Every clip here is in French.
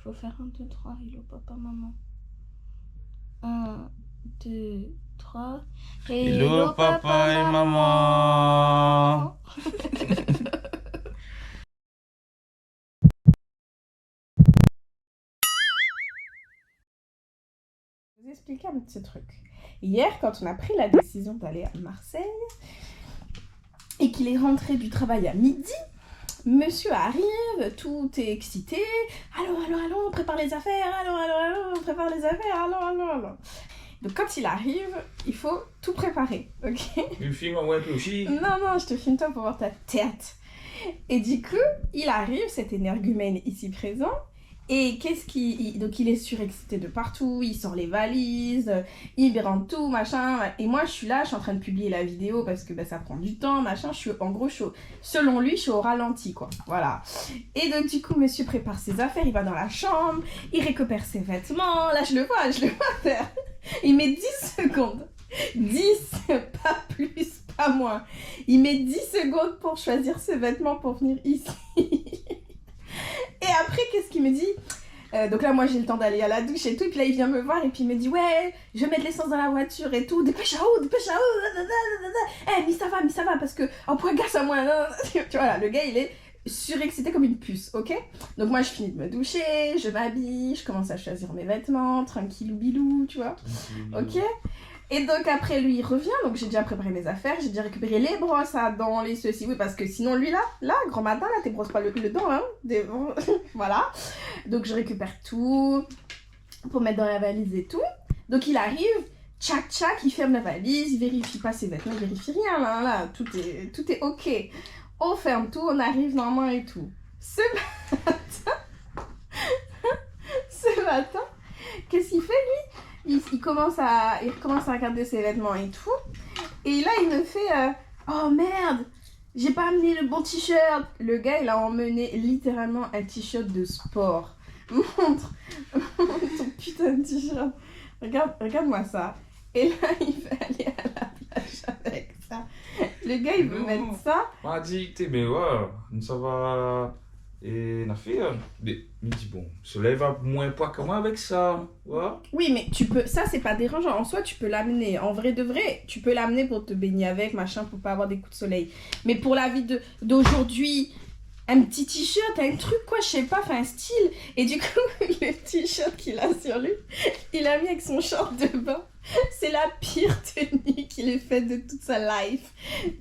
Faut faire un, deux, trois. Hello, papa, maman. Un, deux, trois. Hello, papa et maman. Je vais vous expliquer un petit truc. Hier, quand on a pris la décision d'aller à Marseille et qu'il est rentré du travail à midi, monsieur arrive, tout est excité. Allô, on prépare les affaires. On prépare les affaires. Allô. Donc quand il arrive, il faut tout préparer, ok? Tu filmes ouais aussi. Non, je te filme toi pour voir ta tête. Et du coup, il arrive, cet énergumène ici présent, et donc il est surexcité de partout, il sort les valises, il rentre tout, machin, et moi je suis là, je suis en train de publier la vidéo parce que ça prend du temps, machin, selon lui, je suis au ralenti, quoi, voilà. Et donc du coup, monsieur prépare ses affaires, il va dans la chambre, il récupère ses vêtements, là je le vois faire, il met 10 secondes, 10, pas plus, pas moins, il met 10 secondes pour choisir ses vêtements pour venir ici. Et après, qu'est-ce qu'il me dit? Donc là, moi, j'ai le temps d'aller à la douche et tout. Et puis là, il vient me voir et puis il me dit, ouais, je vais mettre l'essence dans la voiture et tout. Dépêche à où? Eh, mais ça va, parce que en point gaz à moi. Tu vois, là, le gars, il est surexcité comme une puce, ok? Donc moi, je finis de me doucher, je m'habille, je commence à choisir mes vêtements, tranquillou bilou, tu vois? Ok? Et donc après lui il revient, donc j'ai déjà préparé mes affaires, j'ai déjà récupéré les brosses à dents, les ceci, oui parce que sinon lui là, grand matin là, t'es brosses pas le dent hein, voilà. Donc je récupère tout pour mettre dans la valise et tout. Donc il arrive, tchac, il ferme la valise, il vérifie pas ses vêtements, il vérifie rien là, tout est ok. On ferme tout, on arrive normalement et tout. Ce matin, qu'est-ce qu'il fait lui? Il commence à regarder ses vêtements et tout. Et là, il me fait oh merde, j'ai pas amené le bon t-shirt. Le gars, il a emmené littéralement un t-shirt de sport. Montre ton putain de t-shirt. Regarde-moi ça. Et là, il veut aller à la plage avec ça. Le gars, il veut mettre ça. M'a dit, mais ouais, ça va. Et la fille, mais me dit, bon, le soleil va moins pas que moi avec ça. Ouais. Oui, mais tu peux, ça c'est pas dérangeant. En soi, tu peux l'amener. En vrai de vrai, tu peux l'amener pour te baigner avec, machin, pour pas avoir des coups de soleil. Mais pour la vie d'aujourd'hui, un petit t-shirt, un truc, quoi, je sais pas, enfin un style. Et du coup, le t-shirt qu'il a sur lui, il a mis avec son short de bain. C'est la pire tenue qu'il ait faite de toute sa life.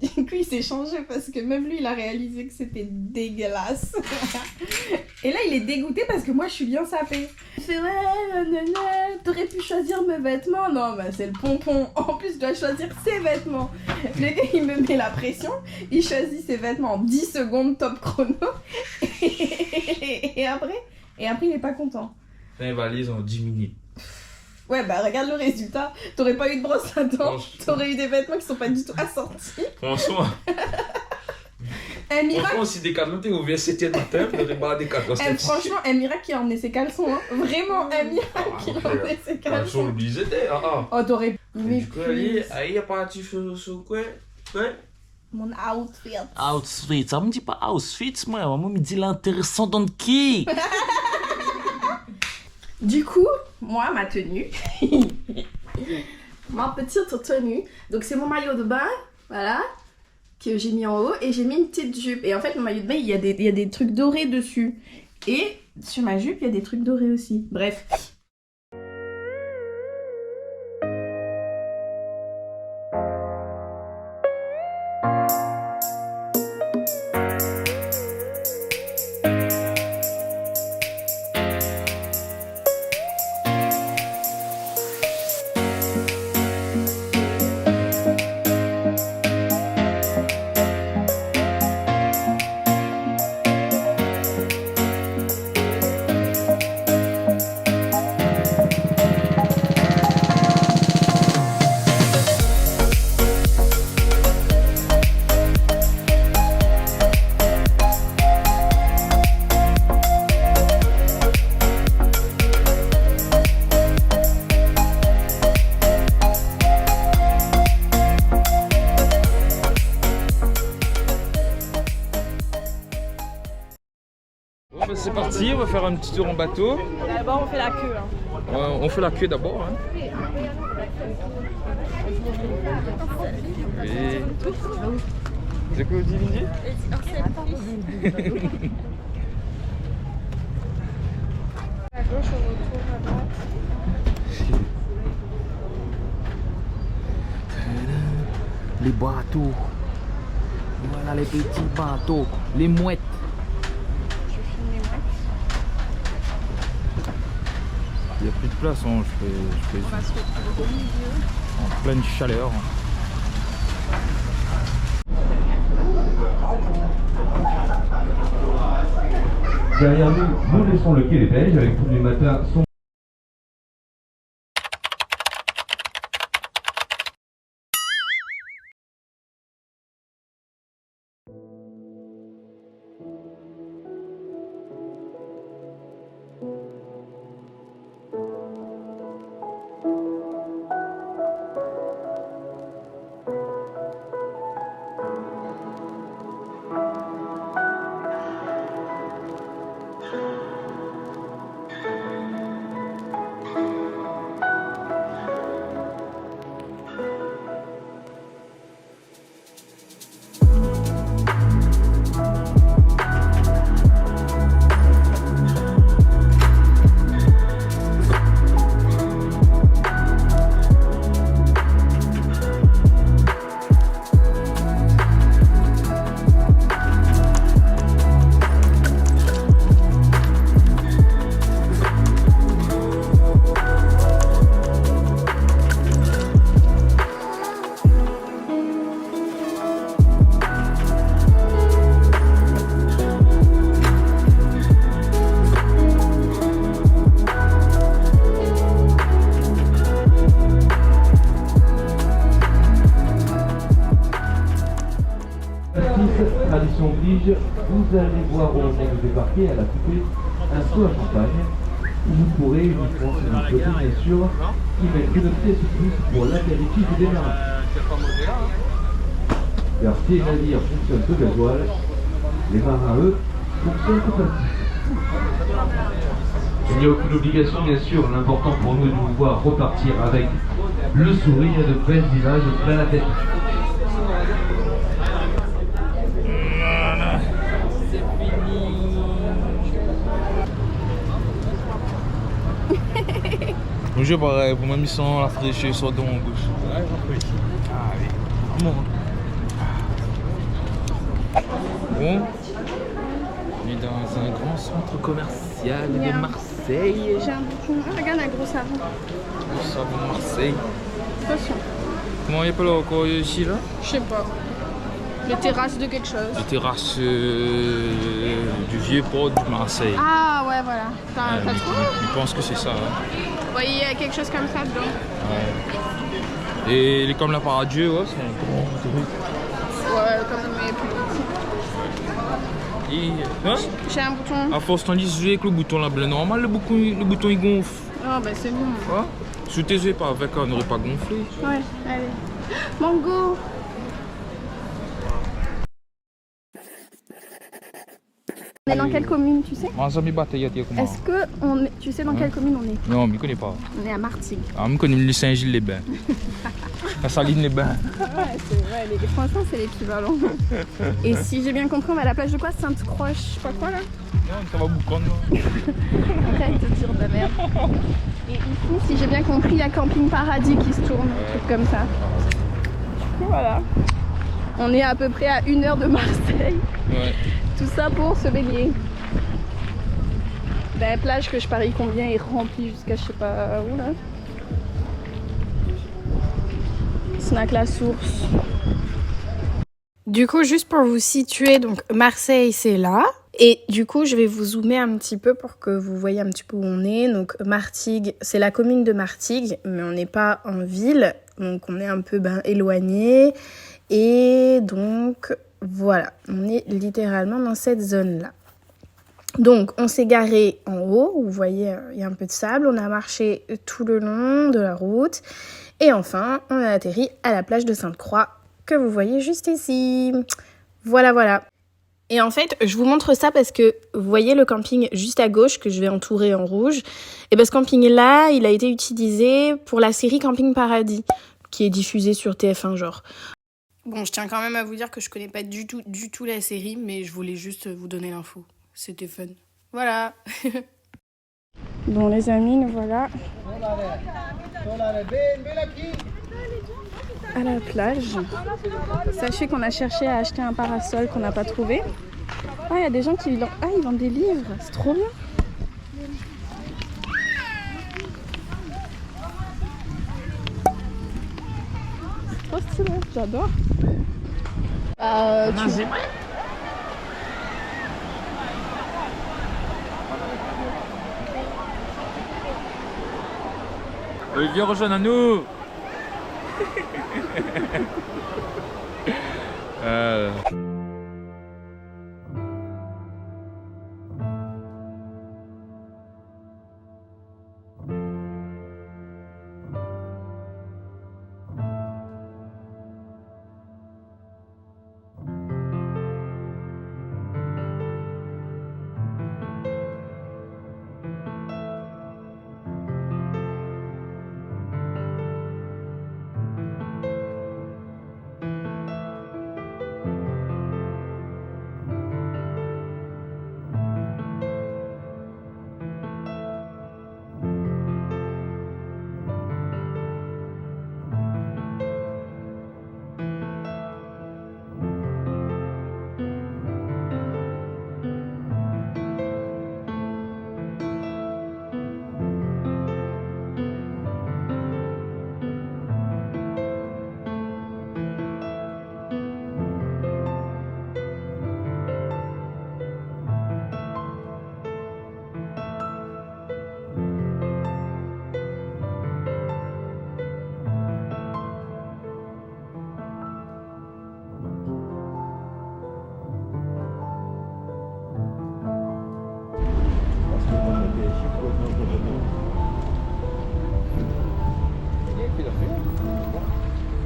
Du coup, il s'est changé parce que même lui, il a réalisé que c'était dégueulasse. Et là, il est dégoûté parce que moi, je suis bien sapée. Il fait ouais, t'aurais pu choisir mes vêtements. Non, bah c'est le pompon. En plus, je dois choisir ses vêtements. Le gars, il me met la pression. Il choisit ses vêtements en 10 secondes top chrono. Et après, il est pas content. Fin valise en 10 minutes. Ouais, bah regarde le résultat. T'aurais pas eu de brosse à dents. T'aurais eu des vêtements qui sont pas du tout assortis. Franchement. Un miracle. Franchement, si des caleçons, t'es ouvert 7e matin, t'aurais pas des caleçons. Franchement, un miracle qui a emmené ses caleçons. Hein. Vraiment, un miracle qui a emmené ses caleçons. Oh, t'aurais. Mais du coup, il y a pas de sur quoi? Ouais. Mon outfit. Outfit, ça me dit pas outfit, moi me dit l'intéressant dans qui? Du coup, moi, ma tenue, ma petite tenue, donc c'est mon maillot de bain, voilà, que j'ai mis en haut, et j'ai mis une petite jupe. Et en fait, mon maillot de bain, il y a des trucs dorés dessus. Et sur ma jupe, il y a des trucs dorés aussi. Bref. parti, on va faire un petit tour en bateau. D'abord, on fait la queue. Hein. On fait la queue d'abord. Hein. Et... C'est quoi, dit Lindy? À gauche, on retourne à droite. Les bateaux. Voilà les petits bateaux. Les mouettes. Je filme les mouettes. Il n'y a plus de place, hein. Je fais On va se retrouver au milieu. en pleine chaleur. Derrière nous, nous laissons le quai des Belges avec tous les matins son... Tradition oblige, vous allez voir au moment de débarquer à la poupée un saut à champagne où vous pourrez uniquement se côté bien sûr y mettre une pièce de plus pour l'apéritif des marins. Car si les navires fonctionnent au gasoil, les marins eux fonctionnent au plastique. Il n'y a aucune obligation bien sûr, l'important pour nous est de vous voir repartir avec le sourire et de belles images plein la tête. Bonjour, pareil, pour ma mission, la fraîcheur sur don en gauche. Ouais, ah oui. Bon. Bon. On est dans un grand centre commercial de Marseille. J'ai un bouchon. Ah, regarde un gros savon. Le savon de Marseille. Attention. Comment il appelle encore ici là? Je sais pas. Les terrasses de quelque chose. Les terrasses du vieux port de Marseille. Ah ouais, voilà. T'as trouvé? Je pense que c'est ça. Hein. Ouais, il y a quelque chose comme ça dedans. Ouais. Et comme la Paradieu, ouais, c'est un grand truc. Ouais, comme mes plus petits. Et, hein? J'ai un bouton. À force, tandis que avec le bouton là, bleu normal, le bouton il gonfle. Oh, bah c'est bon. Ouais. Sous tes yeux, pas avec, on n'aurait pas gonflé. Ouais, allez. Mango. On est dans quelle commune, tu sais? Est-ce que tu sais dans quelle commune on est? Non, je ne connais pas. On est à Martigues. Ah, je connais le Saint-Gilles-les-Bains. La Saline-les-Bains. Ouais, c'est vrai, franchement c'est l'équivalent. Et si j'ai bien compris, on va à la plage de quoi? Sainte-Croix, je sais pas quoi là? Non, ça va beaucoup. Arrête de dire de la merde. Et ici, si j'ai bien compris, il y a Camping Paradis qui se tourne, un truc comme ça. Du coup, voilà. On est à peu près à 1 heure de Marseille. Ouais. Tout ça pour se baigner. La plage que je parie combien est remplie jusqu'à je sais pas où là. Snack la source. Du coup, juste pour vous situer, donc Marseille c'est là. Et du coup, je vais vous zoomer un petit peu pour que vous voyez un petit peu où on est. Donc Martigues, c'est la commune de Martigues, mais on n'est pas en ville. Donc on est un peu éloigné. Et donc voilà, on est littéralement dans cette zone-là. Donc on s'est garé en haut, vous voyez, il y a un peu de sable. On a marché tout le long de la route. Et enfin, on a atterri à la plage de Sainte-Croix que vous voyez juste ici. Voilà, voilà. Et en fait, je vous montre ça parce que vous voyez le camping juste à gauche que je vais entourer en rouge. Et ben ce camping-là, il a été utilisé pour la série Camping Paradis, qui est diffusée sur TF1 genre. Bon, je tiens quand même à vous dire que je connais pas du tout la série, mais je voulais juste vous donner l'info. C'était fun. Voilà. Bon les amis, nous voilà à la plage. Sachez qu'on a cherché à acheter un parasol qu'on n'a pas trouvé. Ah, il y a des gens qui ils vendent des livres, c'est trop bien. C'est trop stylé, j'adore. Viens rejoindre à nous.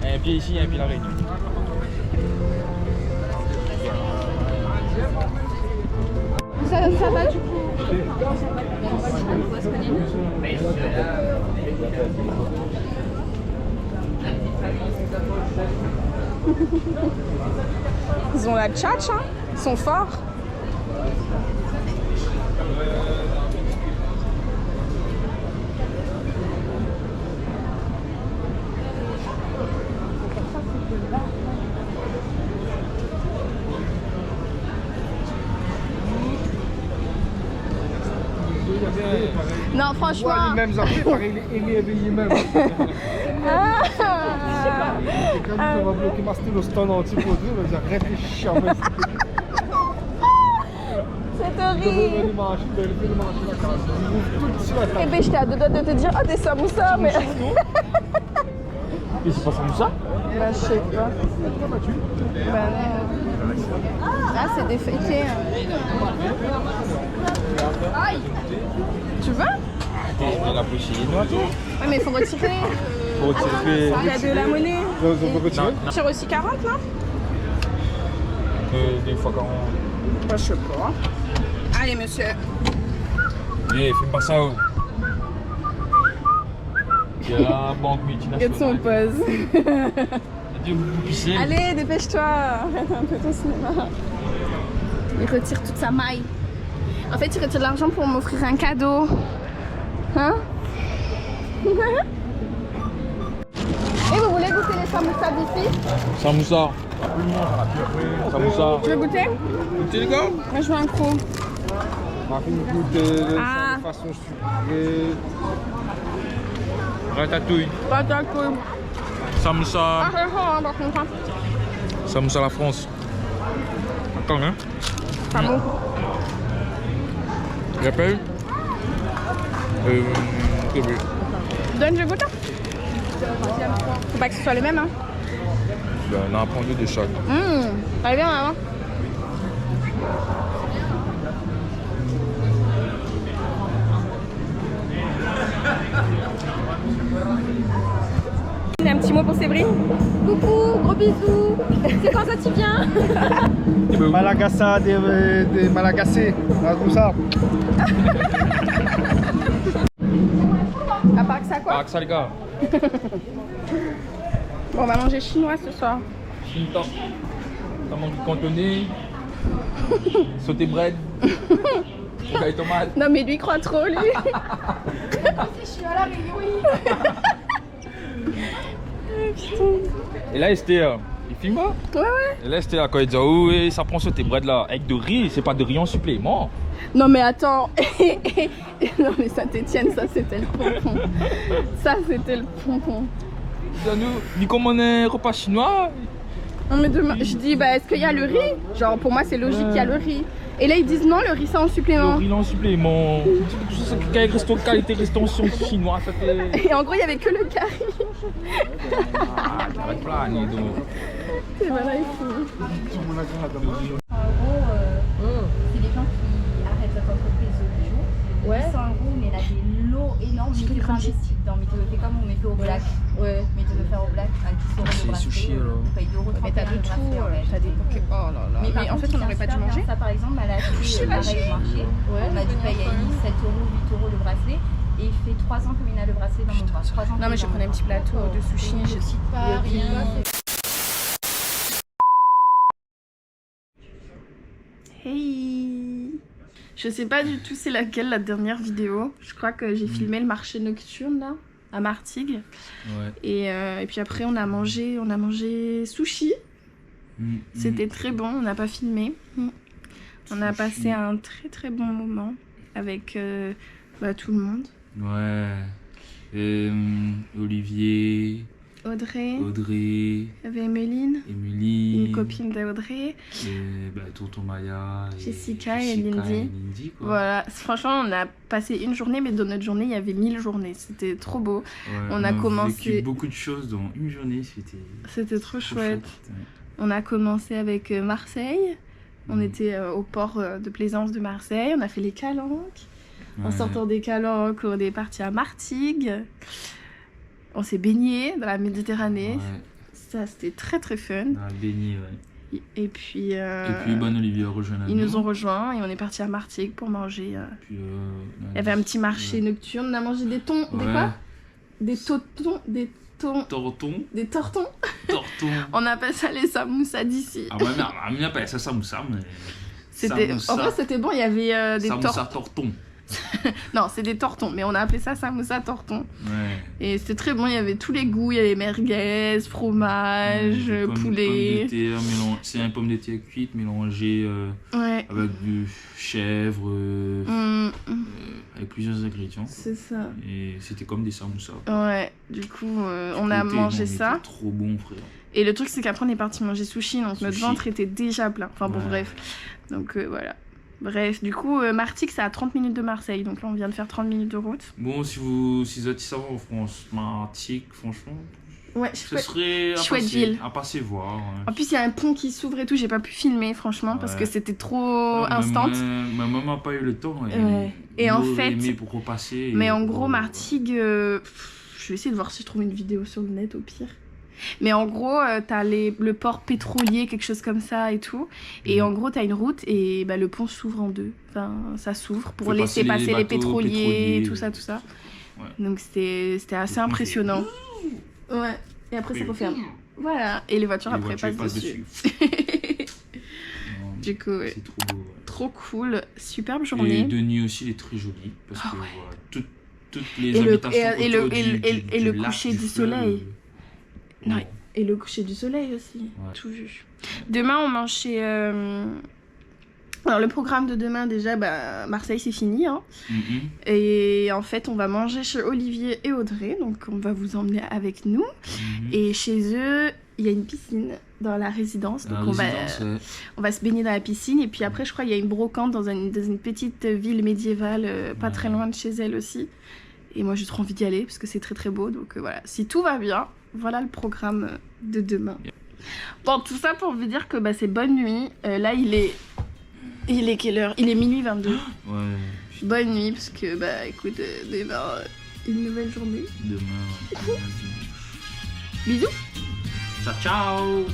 Un pied ici, un pied la Réunion. Ça va du coup. Ils ont la tchatch, hein. Ils sont forts. Non, franchement. Ouais, les mêmes après, pareil, il est éveillé même. Ah. Et quand on va bloquer ma stylo stand entier pour dire, on va réfléchir. C'est horrible. Eh ben, j'étais à deux doigts de te dire, oh, des samoussas, mais. Mais c'est pas ça? Bah, je sais pas. Bah, non. Ah, c'est des fakés. Aïe. Tu veux? La bouchée noire. Ouais, mais il faut retirer. Faut retirer. Il y a de la monnaie. On peut retirer? Tu tires aussi 40, non? Des fois quand on... Bah, je sais pas. Allez, monsieur. Eh, fais pas ça. Il y a la banque multinationale. Regarde son pose. Pisser. Allez, dépêche-toi. Arrête un peu ton cinéma. Il retire toute sa maille. En fait, il retire de l'argent pour m'offrir un cadeau. Hein? Et vous voulez goûter les samoussas d'ici? Samoussa. Samoussa. Tu veux goûter? Goûter les gars? Moi, je veux un croc. Ma fille goûte de Ah. façon sucrée. Ratatouille. Ratatouille. Samoussa. Ah, c'est fort, hein, par contre. Samoussa la France. Attends, hein? Pas bon. Rappelle? Donne, je goûte. Faut pas que ce soit les mêmes, hein. Ben, on en prend deux de chaque. Allez, viens, maman. Il y a un petit mot pour Séverine? Coucou, gros bisous. C'est quand ça tu viens? Malagassa, des Malagassés, tout ça. À part que ça quoi? Ah, que ça les gars. Bon, on va manger chinois ce soir. Chintan. Comment du cantonné. Sauté bread. Caille tomate. Non mais lui il croit trop lui. Je suis à la réunion. Et là, c'était. Il filme pas? Ouais ouais. Et là, c'était là quand il disait, oh, oui, ça prend sauté bread là. Avec de riz, c'est pas de riz en supplément. Non mais attends. Non mais Saint-Etienne, ça c'était le pompon. Ça c'était le pompon. Nous commandons un repas chinois. Non mais demain, je dis bah est-ce qu'il y a le riz? Genre pour moi c'est logique qu'il y a le riz. Et là ils disent non, le riz c'est en Le supplément. riz en supplément. Qualité restauration chinois, ça fait. Et en gros il y avait que le curry. Ah, j'arrête pas, donc. C'est voilà il faut. En gros, c'est des gens qui arrêtent cette entreprise du jour. Ouais. 100 €, mais là des lots énormes. Mais tu investis dedans. Mais tu le fais comme on met au black. Ouais. Mais tu veux faire au black à 10 € le bracelet. sushi, alors. Tu payes 2,30 € Mais t'as de le tout, bracelet, en fait. t'as des poké. Oh là là. Mais en fait on n'aurait pas dû manger. Ça par exemple, elle a acheté pareil au marché. On m'a dit paye à 7 €, 8 € le bracelet. Et il fait 3 ans que Mina a le bracelet dans mon bras. 3 ans. Non mais je prenais un petit plateau de sushi, je cite pas rien. Hey. Je sais pas du tout c'est laquelle la dernière vidéo. Je crois que j'ai filmé le marché nocturne là, à Martigues. Ouais. Et puis après on a mangé sushi. C'était très bon, on n'a pas filmé. On a passé un très très bon moment avec tout le monde. Ouais. Olivier, Audrey, Audrey, il y avait Emeline, Émilie, une copine d'Audrey, Tonton Maya, Jessica et Lindy. quoi. Voilà, franchement on a passé une journée, mais dans notre journée il y avait 1000 journées, c'était trop beau. Ouais, on a commencé vécu beaucoup de choses dans une journée, c'était trop chouette. On a commencé avec Marseille, on était au port de plaisance de Marseille, on a fait les calanques. En sortant des calanques, on est parti à Martigues. On s'est baigné dans la Méditerranée. Ouais. Ça, c'était très très fun. On a baigné, ouais. Et puis, Olivier a rejoint ils nous ont rejoints et on est parti à Martigues pour manger. Puis, il y avait un petit marché nocturne. On a mangé des thons. Des quoi? Des totons. Des tortons. Des tortons. Tortons. On appelle ça les samoussas d'ici. Ah ouais, mais on appelle ça samoussa, mais. En vrai, c'était bon. Il y avait des tortons. Non, c'est des tortons, mais on a appelé ça samoussa torton. Ouais. Et c'était très bon, il y avait tous les goûts, il y avait merguez, fromage, poulet. C'est un pomme de terre cuite mélangée avec du chèvre, avec plusieurs ingrédients. C'est ça. Et c'était comme des samoussas. Ouais, du coup, on a mangé ça. Trop bon, frère. Et le truc, c'est qu'après, on est parti manger sushi, donc notre ventre était déjà plein. Enfin bon, bref. Donc voilà. Bref, du coup, Martigues, c'est à 30 minutes de Marseille. Donc là, on vient de faire 30 minutes de route. Bon, si vous êtes ça en France, Martigues, franchement, ouais, ce serait à passer voir. Ouais. En plus, il y a un pont qui s'ouvre et tout. J'ai pas pu filmer, franchement, parce que c'était trop instant. Ma maman n'a pas eu le temps. Et en fait, pour repasser. Mais en gros, Martigues, je vais essayer de voir si je trouve une vidéo sur le net au pire. Mais en gros, t'as le port pétrolier, quelque chose comme ça et tout. Et en gros, t'as une route et le pont s'ouvre en deux. Enfin, ça s'ouvre pour laisser passer les pétroliers, tout ça. Ouais. Donc c'était assez impressionnant. Ouais. Et après, ça referme. Voilà. Et les voitures après passent dessus. Du coup, ouais. C'est trop beau. Ouais. Trop cool. Superbe journée. Et de nuit aussi, il est très joli. Parce que toutes les habitations et le coucher du soleil. Non, et le coucher du soleil aussi, tout vu. Demain, on mange chez... Alors, le programme de demain, déjà, Marseille, c'est fini. Hein. Et en fait, on va manger chez Olivier et Audrey. Donc, on va vous emmener avec nous. Et chez eux, il y a une piscine dans la résidence. Donc, on va se baigner dans la piscine. Et puis après, je crois qu'il y a une brocante dans une petite ville médiévale, pas très loin de chez elle aussi. Et moi, j'ai trop envie d'y aller parce que c'est très très beau. Donc voilà, si tout va bien, voilà le programme de demain. Bon, tout ça pour vous dire que c'est bonne nuit. Là, il est quelle heure? Il est minuit 22. Ouais. Bonne nuit parce que, écoute, demain, une nouvelle journée. Demain, dimanche. Bisous. Ciao, ciao.